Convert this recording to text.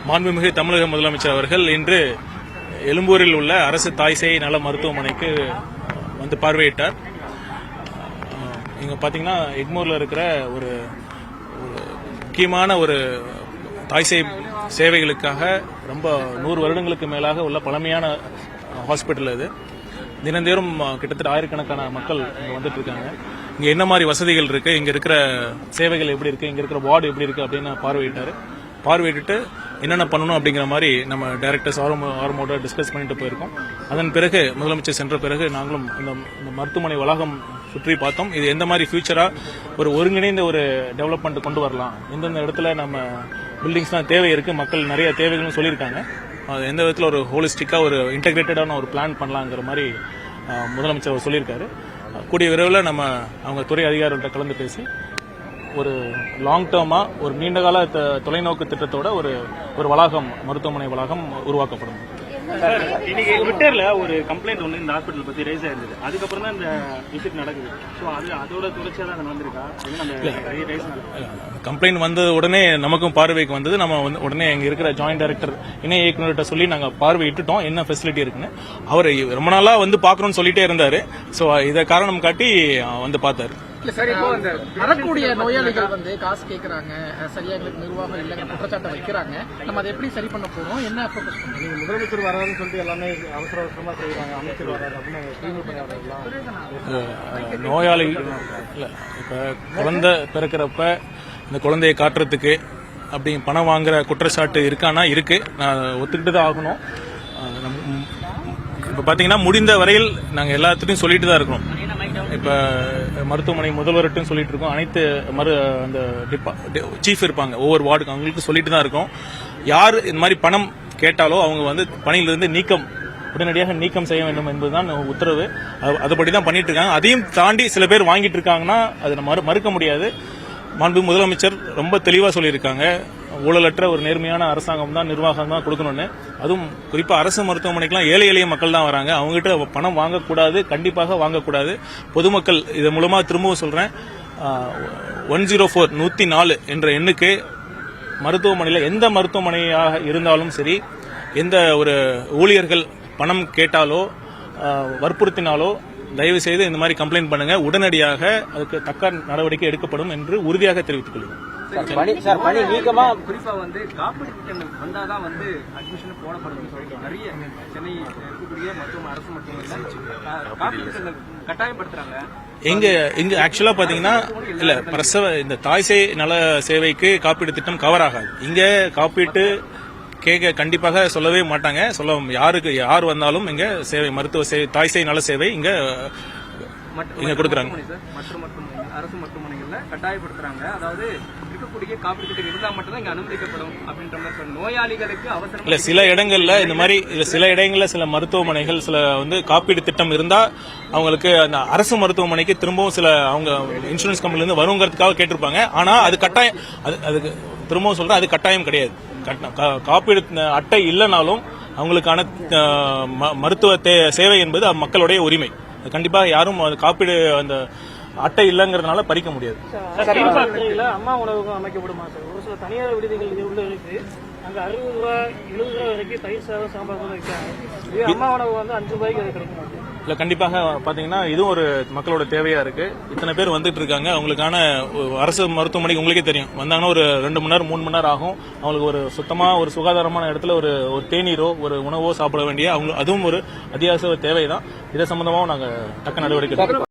மாண்புமிகு தமிழக முதலமைச்சர் அவர்கள் இன்று எழும்பூரில் உள்ள அரசு தாய்சேய் நல மருத்துவமனைக்கு வந்து பார்வையிட்டார். இங்க பாத்தீங்கன்னா எக்மூர்ல இருக்கிற ஒரு முக்கியமான ஒரு தாய்சேய் சேவைகளுக்காக ரொம்ப 100 வருடங்களுக்கு மேலாக உள்ள பழமையான ஹாஸ்பிட்டல் இது. தினந்தோறும் கிட்டத்தட்ட ஆயிரக்கணக்கான மக்கள் இங்க வந்துட்டு இருக்காங்க. இங்க என்ன மாதிரி வசதிகள் இருக்கு, இங்க இருக்கிற சேவைகள் எப்படி இருக்கு, இங்க இருக்கிற வார்டு எப்படி இருக்கு அப்படின்னு பார்வையிட்டு என்னென்ன பண்ணணும் அப்படிங்கிற மாதிரி நம்ம டைரக்டர்ஸ் ஆர்மோட டிஸ்கஸ் பண்ணிட்டு போயிருக்கோம். அதன் பிறகு முதலமைச்சர் சென்ற பிறகு நாங்களும் இந்த மருத்துவமனை வளாகம் சுற்றி பார்த்தோம். இது எந்த மாதிரி ஃபியூச்சரா ஒரு ஒருங்கிணைந்த ஒரு டெவலப்மெண்ட் கொண்டு வரலாம், எந்தெந்த இடத்துல நம்ம பில்டிங்ஸ்லாம் தேவை இருக்கு, மக்கள் நிறைய தேவைகளும் சொல்லியிருக்காங்க. எந்த விதத்தில் ஒரு ஹோலிஸ்டிக்கா ஒரு இன்டெகிரேட்டடான ஒரு பிளான் பண்ணலாங்கிற மாதிரி முதலமைச்சர் சொல்லியிருக்காரு. கூடிய விரைவில் நம்ம அவங்க துறை அதிகாரிகள்கிட்ட கலந்து பேசி ஒரு லாங் டேர்மா ஒரு நீண்டகால தொலைநோக்கு திட்டத்தோட ஒரு வளாகம், மருத்துவமனை வளாகம் உருவாக்கப்படும். இன்னைக்கு ட்விட்டர்ல ஒரு கம்ப்ளைண்ட் ஒன்று இந்த ஹாஸ்பிட்டல் பத்தி ரைஸ் ஆயிருந்தது. அதுக்கப்புறம் தான் இந்த விசிட் நடக்குது. ஸோ அதோட தொடர்ச்சியா தான் நடந்திருக்கா? கம்ப்ளைண்ட் வந்தது உடனே நமக்கும் பார்வைக்கு வந்தது. நம்ம உடனே இங்க இருக்கிற ஜாயிண்ட் டைரக்டர் இணை இயக்குநர்கிட்ட சொல்லி நாங்க பார்வையிட்டுட்டோம் என்ன ஃபெசிலிட்டி இருக்குன்னு. அவர் ரொம்ப நாளா வந்து பாக்கணும்னு சொல்லிட்டே இருந்தாரு. ஸோ இதை காரணம் காட்டி வந்து பார்த்தாரு. வரக்கூடிய நோயாளிகள் வந்து காசு கேட்கறாங்க, சரியா எங்களுக்கு நிர்வாகம் இல்லைங்க குற்றச்சாட்டை வைக்கிறாங்க. நம்ம அதை எப்படி சரி பண்ண போறோம், என்ன ஃபோக்கஸ் பண்ணுங்க? முதலமைச்சர் வராதுன்னு சொல்லிட்டு எல்லாமே அவசர அவசரமா செய்யறாங்க. அமைச்சர் வராது அப்படின்னு நோயாளி இல்ல, இப்ப குழந்தை பிறக்கிறப்ப இந்த குழந்தையை காட்டுறதுக்கு அப்படி பணம் வாங்குற குற்றச்சாட்டு இருக்கானா? இருக்கு, நான் ஒத்துக்கிட்டு தான் ஆகணும். இப்ப பாத்தீங்கன்னா முடிந்த வரையில் நாங்க எல்லாத்துட்டையும் சொல்லிட்டு தான் இருக்கிறோம். இப்ப மருத்துவமனை முதல்வர்கிட்டும் சொல்லிட்டு இருக்கோம். அனைத்து அந்த சீஃப் இருப்பாங்க ஒவ்வொரு வார்டுக்கு, அவங்களுக்கு சொல்லிட்டு தான் இருக்கோம். யார் இந்த மாதிரி பணம் கேட்டாலோ அவங்க வந்து பணியிலிருந்து உடனடியாக நீக்கம் செய்ய வேண்டும் என்பதுதான் உத்தரவு. அதுபடிதான் பண்ணிட்டு இருக்காங்க. அதையும் தாண்டி சில பேர் வாங்கிட்டு இருக்காங்கன்னா அதை மறுக்க முடியாது. மாண்பு முதலமைச்சர் ரொம்ப தெளிவா சொல்லியிருக்காங்க, ஊழலற்ற ஒரு நேர்மையான அரசாங்கம் தான், நிர்வாகம் தான் கொடுக்கணும்னு. அதுவும் குறிப்பா அரசு மருத்துவமனைக்கெல்லாம் ஏழை எளிய மக்கள் தான் வராங்க. அவங்ககிட்ட பணம் வாங்கக்கூடாது, கண்டிப்பாக வாங்கக்கூடாது. பொதுமக்கள் இதன் மூலமா திரும்பவும் சொல்றேன், 104 என்ற எண்ணுக்கு மருத்துவமனையில் எந்த மருத்துவமனையாக இருந்தாலும் சரி, எந்த ஒரு ஊழியர்கள் பணம் கேட்டாலோ வற்புறுத்தினாலோ தயவு செய்து இந்த மாதிரி கம்ப்ளைண்ட் பண்ணுங்க. உடனடியாக அதுக்கு தக்க நடவடிக்கை எடுக்கப்படும் என்று உறுதியாக தெரிவித்துக் கொள்கிறோம். குறிப்பா வந்து காப்பீடு திட்டம் வந்தாதான் வந்து அட்மிஷன் போடப்படும் சொல்லிட்டு நிறைய சென்னை இருக்கக்கூடிய அரசு மருத்துவமனையில் காப்பீடு திட்டம் கட்டாயப்படுத்துறாங்க. இங்க ஆக்சுவலா பாத்தீங்கன்னா இல்ல, பிரசவ இந்த தாய்சேய் நல சேவைக்கு காப்பீடு திட்டம் கவர் ஆகாது. இங்க காப்பீட்டு கேட்க கண்டிப்பாக சொல்லவே மாட்டாங்க. யார் வந்தாலும் இங்க சேவை, மருத்துவ சேவை, தாய்சேய் நல சேவை இங்க கொடுக்குறாங்க. அரசு மருத்துவமனைகள்ல கட்டாயப்படுத்துறாங்க. அதாவது இருக்கக்கூடிய காப்பீடு திட்டம் இருந்தா மட்டும் தான் இங்க அனுமதிக்கப்படும் அப்படின்ற மாதிரி நோயாளிகளுக்கு அவசரம் இல்ல. சில இடங்கள்ல இந்த மாதிரி சில இடங்கள்ல சில மருத்துவமனைகள் சில வந்து காப்பீடு திட்டம் இருந்தா அவங்களுக்கு அந்த அரசு மருத்துவமனைக்கு திரும்பவும் சில அவங்க இன்சூரன்ஸ் கம்பெனில இருந்து வருங்கிறதுக்காக கேட்டிருப்பாங்க. ஆனா அது கட்டாயம், அதுக்கு திரும்பவும் சொல்றேன், அது கட்டாயம் கிடையாது. காப்பீடு அட்டை இல்லைனாலும் அவங்களுக்கான மருத்துவ சேவை என்பது மக்களுடைய உரிமை. கண்டிப்பாக யாரும் காப்பீடு அந்த அட்டை இல்லங்கிறதுனால பறிக்க முடியாது. அம்மா உணவகம் அமைக்கப்படுமா சார்? ஒரு சில தனியார் விடுதிகள் உள்ள இருக்கு, அங்க 60 ரூபாய் 70 ரூபாய் வரைக்கும் தயிர் சாதம் சாம்பார் வைக்கிறாங்க. அம்மா உணவு வந்து 5 ரூபாய்க்கு அது கிடைக்கும். இல்ல, கண்டிப்பாக பாத்தீங்கன்னா இதுவும் ஒரு மக்களோட தேவையா இருக்கு. இத்தனை பேர் வந்துட்டு இருக்காங்க. அவங்களுக்கான அரசு மருத்துவமனைக்கு உங்களுக்கே தெரியும், வந்தாங்கன்னா ஒரு 2 மணி நேரம் 3 மணி நேரம் ஆகும். அவங்களுக்கு ஒரு சுத்தமா ஒரு சுகாதாரமான இடத்துல ஒரு தேநீரோ ஒரு உணவோ சாப்பிட வேண்டிய அதுவும் ஒரு அத்தியாவசிய தேவைதான். இதை சம்பந்தமாவும் நாங்க தக்க நடவடிக்கை